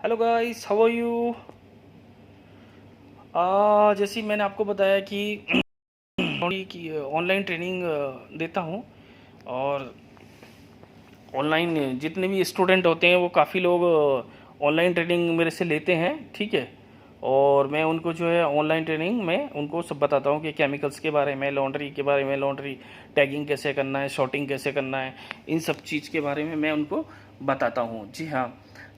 Hello guys, how are you. जैसे मैंने आपको बताया कि ऑनलाइन ट्रेनिंग देता हूँ। और ऑनलाइन जितने भी स्टूडेंट होते हैं वो काफ़ी लोग ऑनलाइन ट्रेनिंग मेरे से लेते हैं, ठीक है। और मैं उनको जो है ऑनलाइन ट्रेनिंग में उनको सब बताता हूँ कि केमिकल्स के बारे में, लॉन्ड्री के बारे में, लॉन्ड्री टैगिंग कैसे करना है, शॉर्टिंग कैसे करना है, इन सब चीज़ के बारे में मैं उनको बताता हूँ। जी हाँ।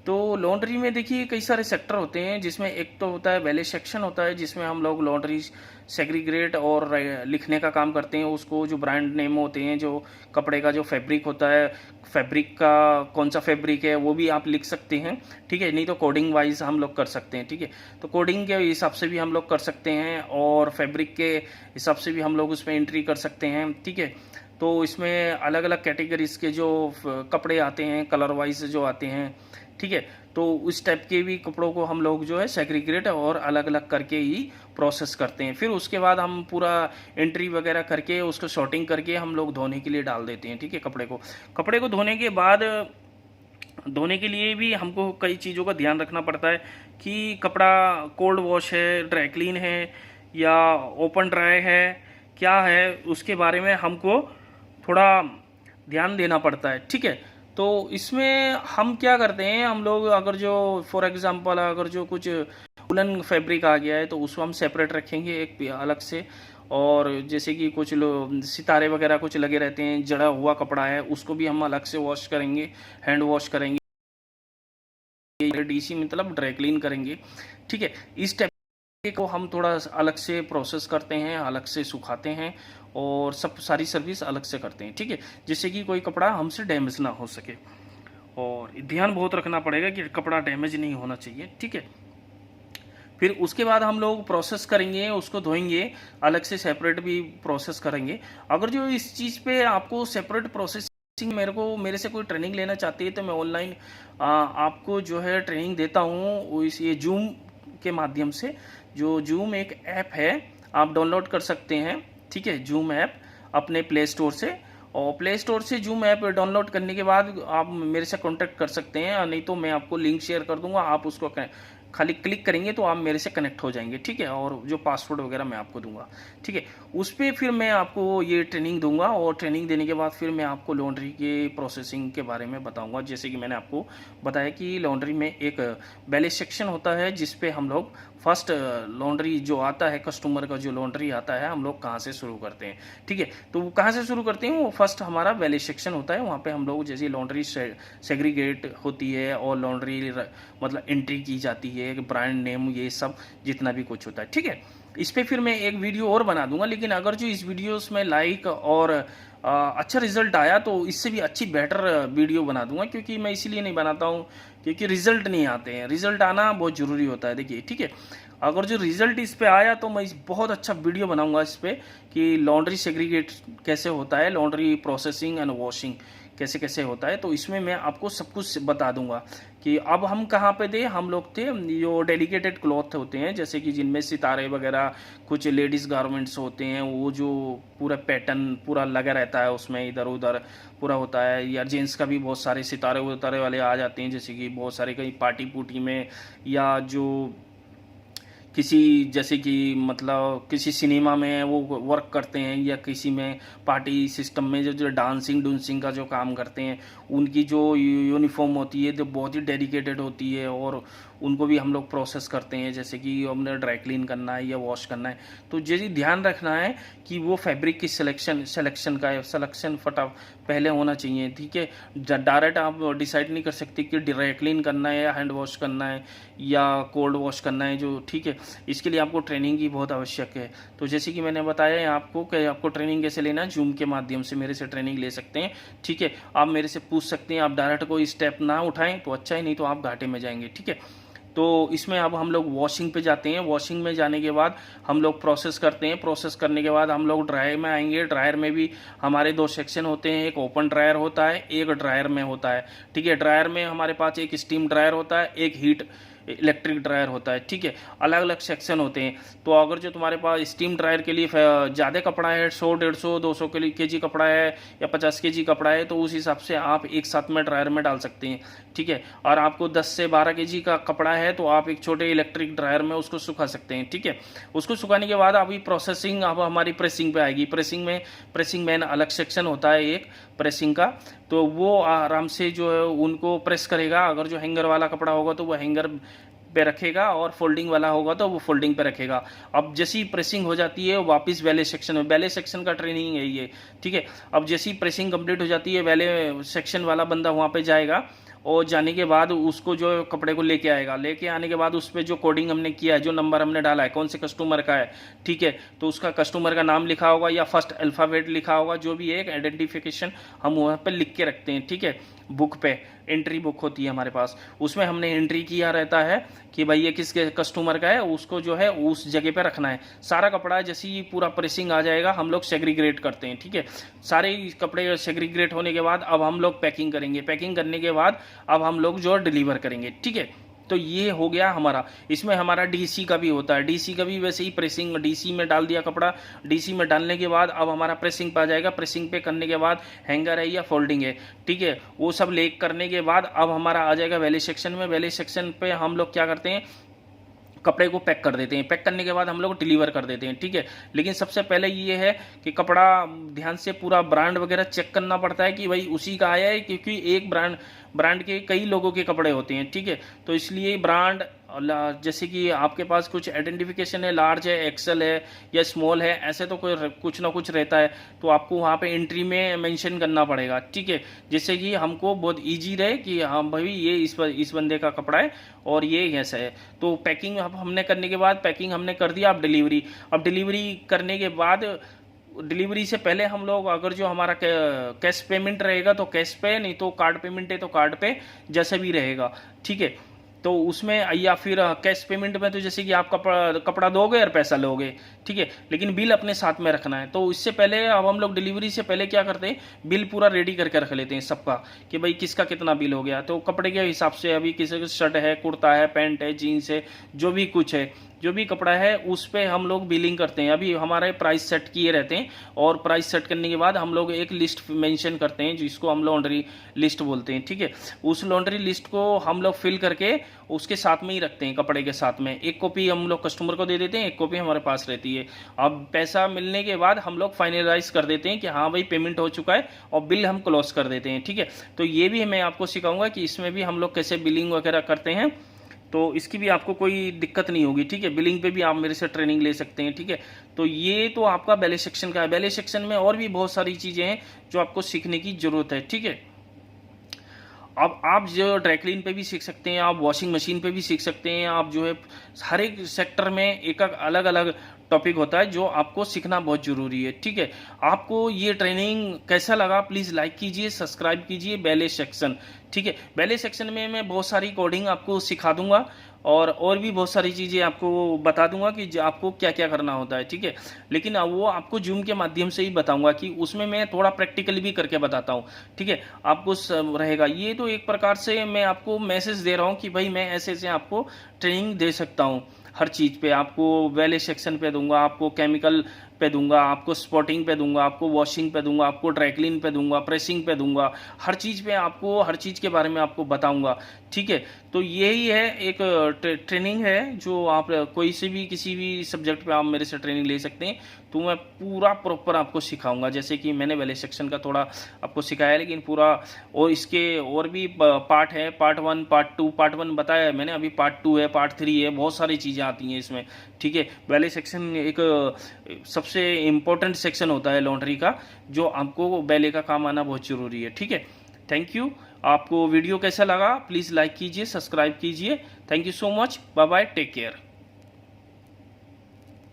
तो लॉन्ड्री में देखिए कई सारे सेक्टर होते हैं, जिसमें एक तो होता है वैले सेक्शन होता है, जिसमें हम लोग लॉन्ड्री सेग्रीगेट और लिखने का काम करते हैं। उसको जो ब्रांड नेम होते हैं, जो कपड़े का जो फैब्रिक होता है, फैब्रिक का कौन सा फैब्रिक है वो भी आप लिख सकते हैं, ठीक है। नहीं तो कोडिंग वाइज हम लोग कर सकते हैं, ठीक है। तो कोडिंग के हिसाब से भी हम लोग कर सकते हैं और फैब्रिक के हिसाब से भी हम लोग उसमें एंट्री कर सकते हैं, ठीक है। तो इसमें अलग अलग कैटेगरीज के जो कपड़े आते हैं, कलर वाइज जो आते हैं, ठीक है। तो उस टाइप के भी कपड़ों को हम लोग जो है सेग्रीगेट और अलग अलग करके ही प्रोसेस करते हैं। फिर उसके बाद हम पूरा एंट्री वगैरह करके उसको शॉर्टिंग करके हम लोग धोने के लिए डाल देते हैं, ठीक है। कपड़े को धोने के बाद, धोने के लिए भी हमको कई चीज़ों का ध्यान रखना पड़ता है कि कपड़ा कोल्ड वॉश है, ड्राई क्लीन है या ओपन ड्राई है, क्या है, उसके बारे में हमको थोड़ा ध्यान देना पड़ता है, ठीक है। तो इसमें हम क्या करते हैं, हम लोग अगर जो फॉर एग्जांपल अगर जो कुछ वुलन फैब्रिक आ गया है तो उसको हम सेपरेट रखेंगे एक अलग से। और जैसे कि कुछ सितारे वगैरह कुछ लगे रहते हैं, जड़ा हुआ कपड़ा है, उसको भी हम अलग से वॉश करेंगे, हैंड वॉश करेंगे, डीसी मतलब ड्राई क्लीन करेंगे, ठीक है। इस टाइप को हम थोड़ा अलग से प्रोसेस करते हैं, अलग से सुखाते हैं और सब सारी सर्विस अलग से करते हैं, ठीक है। जिससे कि कोई कपड़ा हमसे डैमेज ना हो सके। और ध्यान बहुत रखना पड़ेगा कि कपड़ा डैमेज नहीं होना चाहिए, ठीक है। फिर उसके बाद हम लोग प्रोसेस करेंगे, उसको धोएंगे, अलग से सेपरेट भी प्रोसेस करेंगे। अगर जो इस चीज़ पे आपको सेपरेट प्रोसेसिंग मेरे से कोई ट्रेनिंग लेना चाहती है तो मैं ऑनलाइन आपको जो है ट्रेनिंग देता हूँ इस ये जूम के माध्यम से। जो जूम एक ऐप है, आप डाउनलोड कर सकते हैं, ठीक है। जूम ऐप अपने प्ले स्टोर से, और प्ले स्टोर से जूम ऐप डाउनलोड करने के बाद आप मेरे से कांटेक्ट कर सकते हैं, नहीं तो मैं आपको लिंक शेयर कर दूंगा, आप उसको खाली क्लिक करेंगे तो आप मेरे से कनेक्ट हो जाएंगे, ठीक है। और जो पासवर्ड वगैरह मैं आपको दूंगा, ठीक है। उस पर फिर मैं आपको ये ट्रेनिंग दूंगा और ट्रेनिंग देने के बाद फिर मैं आपको लॉन्ड्री के प्रोसेसिंग के बारे में बताऊंगा। जैसे कि मैंने आपको बताया कि लॉन्ड्री में एक बैलेंस सेक्शन होता है, जिसपे हम लोग फर्स्ट लॉन्ड्री जो आता है, कस्टमर का जो लॉन्ड्री आता है, हम लोग कहाँ से शुरू करते हैं, ठीक है। तो वो कहाँ से शुरू करते हैं, वो फर्स्ट हमारा बैलेंस सेक्शन होता है। वहाँ पे हम लोग जैसे लॉन्ड्री सेग्रीगेट होती है और लॉन्ड्री मतलब एंट्री की जाती है, ब्रांड नेम, ये सब जितना भी कुछ होता है, ठीक है। इस पे फिर मैं एक वीडियो और बना दूंगा। लेकिन अगर जो इस वीडियोस में लाइक और अच्छा रिजल्ट आया तो इससे भी अच्छी बेटर वीडियो बना दूंगा, क्योंकि मैं इसीलिए नहीं बनाता हूँ क्योंकि रिजल्ट नहीं आते हैं। रिजल्ट आना बहुत ज़रूरी होता है, देखिए, ठीक है। अगर जो रिजल्ट इस पे आया तो मैं बहुत अच्छा वीडियो बनाऊंगा इस पे कि लॉन्ड्री सेग्रीगेट कैसे होता है, लॉन्ड्री प्रोसेसिंग एंड वॉशिंग कैसे कैसे होता है। तो इसमें मैं आपको सब कुछ बता दूंगा कि अब हम कहाँ पे थे। हम लोग थे जो डेडिकेटेड क्लॉथ होते हैं, जैसे कि जिनमें सितारे वगैरह, कुछ लेडीज़ गारमेंट्स होते हैं, वो जो पूरा पैटर्न पूरा लगा रहता है उसमें, इधर उधर पूरा होता है। या जेंट्स का भी बहुत सारे सितारे उतारे वाले आ जाते हैं, जैसे कि बहुत सारे कहीं पार्टी पुर्टी में, या जो किसी जैसे कि मतलब किसी सिनेमा में वो वर्क करते हैं, या किसी में पार्टी सिस्टम में जो जो डांसिंग डूंसिंग का जो काम करते हैं, उनकी जो यूनिफॉर्म होती है तो बहुत ही डेडिकेटेड होती है। और उनको भी हम लोग प्रोसेस करते हैं, जैसे कि हमने ड्राई क्लीन करना है या वॉश करना है। तो यदि ध्यान रखना है कि वो फैब्रिक की सिलेक्शन फटा पहले होना चाहिए, ठीक है। डायरेक्ट आप डिसाइड नहीं कर सकते कि ड्राई क्लीन करना है या हैंड वॉश करना है या कोल्ड वॉश करना है, जो, ठीक है। इसके लिए आपको ट्रेनिंग की बहुत आवश्यक है। तो जैसे कि मैंने बताया है आपको कि आपको ट्रेनिंग कैसे लेना है, जूम के माध्यम से मेरे से ट्रेनिंग ले सकते हैं, ठीक है। आप मेरे से पूछ सकते हैं, आप डायरेक्ट कोई स्टेप ना उठाएं तो अच्छा ही, नहीं तो आप घाटे में जाएंगे, ठीक है। तो इसमें अब हम लोग वॉशिंग पे जाते हैं। वॉशिंग में जाने के बाद हम लोग प्रोसेस करते हैं। प्रोसेस करने के बाद हम लोग ड्रायर में आएंगे। ड्रायर में भी हमारे दो सेक्शन होते हैं, एक ओपन ड्रायर होता है, एक ड्रायर में होता है, ठीक है। ड्रायर में हमारे पास एक स्टीम ड्रायर होता है, एक इलेक्ट्रिक ड्रायर होता है, ठीक है, अलग अलग सेक्शन होते हैं। तो अगर जो तुम्हारे पास स्टीम ड्रायर के लिए ज़्यादा कपड़ा है, 100 150 200 केजी कपड़ा है या 50 केजी कपड़ा है, तो उस हिसाब से आप एक साथ में ड्रायर में डाल सकते हैं, ठीक है। और आपको 10 से 12 केजी का कपड़ा है तो आप एक छोटे इलेक्ट्रिक ड्रायर में उसको सुखा सकते हैं, ठीक है। उसको सुखाने के बाद अभी प्रोसेसिंग अब हमारी प्रेसिंग पे आएगी। प्रेसिंग में अलग सेक्शन होता है एक प्रेसिंग का, तो वो आराम से जो है उनको प्रेस करेगा। अगर जो हैंगर वाला कपड़ा होगा तो वो हैंगर पे रखेगा और फोल्डिंग वाला होगा तो वो फोल्डिंग पे रखेगा। अब जैसी प्रेसिंग हो जाती है वापस वैले सेक्शन में, वैले सेक्शन का ट्रेनिंग है ये, ठीक है। अब जैसी प्रेसिंग कंप्लीट हो जाती है वैले सेक्शन वाला बंदा वहाँ पे जाएगा और जाने के बाद उसको जो कपड़े को लेके आएगा। लेके आने के बाद उस पर जो कोडिंग हमने किया है, जो नंबर हमने डाला है, कौन से कस्टमर का है, ठीक है, तो उसका कस्टमर का नाम लिखा होगा या फर्स्ट अल्फ़ाबेट लिखा होगा, जो भी एक आइडेंटिफिकेशन हम वहाँ पर लिख के रखते हैं, ठीक है। बुक पे एंट्री बुक होती है हमारे पास, उसमें हमने एंट्री किया रहता है कि भाई ये किस कस्टमर का है, उसको जो है उस जगह पे रखना है। सारा कपड़ा जैसे ही पूरा प्रेसिंग आ जाएगा हम लोग सेग्रीग्रेट करते हैं, ठीक है। सारे कपड़े सेग्रीग्रेट होने के बाद अब हम लोग पैकिंग करेंगे। पैकिंग करने के बाद अब हम लोग जो डिलीवर करेंगे, ठीक है। तो ये हो गया हमारा। इसमें हमारा डीसी का भी होता है, डीसी का भी वैसे ही प्रेसिंग, डीसी में डाल दिया कपड़ा, डीसी में डालने के बाद अब हमारा प्रेसिंग पे आ जाएगा। प्रेसिंग पे करने के बाद हैंगर है या फोल्डिंग है, ठीक है, वो सब ले करने के बाद अब हमारा आ जाएगा वैले सेक्शन में। वैले सेक्शन पे हम लोग क्या करते हैं, कपड़े को पैक कर देते हैं। पैक करने के बाद हम लोग डिलीवर कर देते हैं, ठीक है। लेकिन सबसे पहले ये है कि कपड़ा ध्यान से पूरा ब्रांड वगैरह चेक करना पड़ता है कि भाई उसी का आया है, क्योंकि एक ब्रांड के कई लोगों के कपड़े होते हैं, ठीक है। तो इसलिए ब्रांड, जैसे कि आपके पास कुछ आइडेंटिफिकेशन है, लार्ज है, एक्सेल है या स्मॉल है, ऐसे तो कोई कुछ ना कुछ रहता है, तो आपको वहाँ पे एंट्री में मेंशन करना पड़ेगा, ठीक है, जिससे कि हमको बहुत इजी रहे कि हाँ भाई ये इस बंदे का कपड़ा है और ये ऐसा है। तो पैकिंग हमने करने के बाद पैकिंग हमने कर दिया। अब डिलीवरी करने के बाद, डिलीवरी से पहले हम लोग अगर जो हमारा कैश पेमेंट रहेगा तो कैश पे, नहीं तो कार्ड पेमेंट है तो कार्ड पे, जैसे भी रहेगा, ठीक है। तो उसमें या फिर कैश पेमेंट में तो जैसे कि आप कपड़ा दोगे और पैसा लोगे, ठीक है, लेकिन बिल अपने साथ में रखना है। तो इससे पहले अब हम लोग डिलीवरी से पहले क्या करते हैं, बिल पूरा रेडी करके रख लेते हैं सबका, कि भाई किसका कितना बिल हो गया। तो कपड़े के हिसाब से अभी किसी का शर्ट है, कुर्ता है, पैंट है, जीन्स है, जो भी कुछ है, जो भी कपड़ा है उस पे हम लोग बिलिंग करते हैं। अभी हमारे प्राइस सेट किए रहते हैं और प्राइस सेट करने के बाद हम लोग एक लिस्ट मेंशन करते हैं जिसको हम लॉन्ड्री लिस्ट बोलते हैं, ठीक है। उस लॉन्ड्री लिस्ट को हम लोग फिल करके उसके साथ में ही रखते हैं, कपड़े के साथ में। एक कॉपी हम लोग कस्टमर को दे देते हैं, एक कॉपी हमारे पास रहती है। अब पैसा मिलने के बाद हम लोग फाइनलाइज कर देते हैं कि हाँ भाई पेमेंट हो चुका है, और बिल हम क्लोज कर देते हैं, ठीक है। तो ये भी मैं आपको सिखाऊंगा कि इसमें भी हम लोग कैसे बिलिंग वगैरह करते हैं, तो इसकी भी आपको कोई दिक्कत नहीं होगी, ठीक है। बिलिंग पे भी आप मेरे से ट्रेनिंग ले सकते हैं, ठीक है। तो ये तो आपका बैले सेक्शन का है। बैले सेक्शन में और भी बहुत सारी चीज़ें हैं जो आपको सीखने की ज़रूरत है, ठीक है। अब आप जो ड्राई क्लीन पे भी सीख सकते हैं, आप वॉशिंग मशीन पे भी सीख सकते हैं। आप जो है हर एक सेक्टर में एक अलग अलग टॉपिक होता है जो आपको सीखना बहुत ज़रूरी है, ठीक है। आपको ये ट्रेनिंग कैसा लगा प्लीज़ लाइक कीजिए, सब्सक्राइब कीजिए। बैले सेक्शन, ठीक है, बैले सेक्शन में मैं बहुत सारी कोडिंग आपको सिखा दूंगा और भी बहुत सारी चीज़ें आपको बता दूंगा कि आपको क्या क्या करना होता है, ठीक है। लेकिन वो आपको जूम के माध्यम से ही बताऊंगा कि उसमें मैं थोड़ा प्रैक्टिकली भी करके बताता हूँ, ठीक है। आपको रहेगा ये तो एक प्रकार से मैं आपको मैसेज दे रहा हूँ कि भाई मैं ऐसे ऐसे आपको ट्रेनिंग दे सकता हूँ। हर चीज़ पे आपको वैले सेक्शन पे दूंगा, आपको केमिकल पे दूंगा, आपको स्पॉटिंग पे दूंगा, आपको वॉशिंग पे दूंगा, आपको ड्राईक्लीन पे दूंगा, प्रेसिंग पे दूंगा, हर चीज़ पे आपको हर चीज़ के बारे में आपको बताऊंगा, ठीक है। तो यही है एक ट्रेनिंग है जो आप कोई से भी किसी भी सब्जेक्ट पे आप मेरे से ट्रेनिंग ले सकते हैं। तो मैं पूरा प्रॉपर आपको सिखाऊंगा, जैसे कि मैंने वैले सेक्शन का थोड़ा आपको सिखाया, लेकिन पूरा और इसके और भी पार्ट है, पार्ट 1 पार्ट 2। पार्ट 1 बताया है मैंने, अभी पार्ट 2 है, पार्ट 3 है, बहुत सारी चीज़ें आती हैं इसमें, ठीक है। वैले सेक्शन एक सबसे इम्पोर्टेंट सेक्शन होता है लॉन्ड्री का, जो आपको बैले का काम आना बहुत ज़रूरी है, ठीक है। Thank you. आपको वीडियो कैसा लगा प्लीज़ लाइक कीजिए, सब्सक्राइब कीजिए। Thank you so much, bye bye, take care.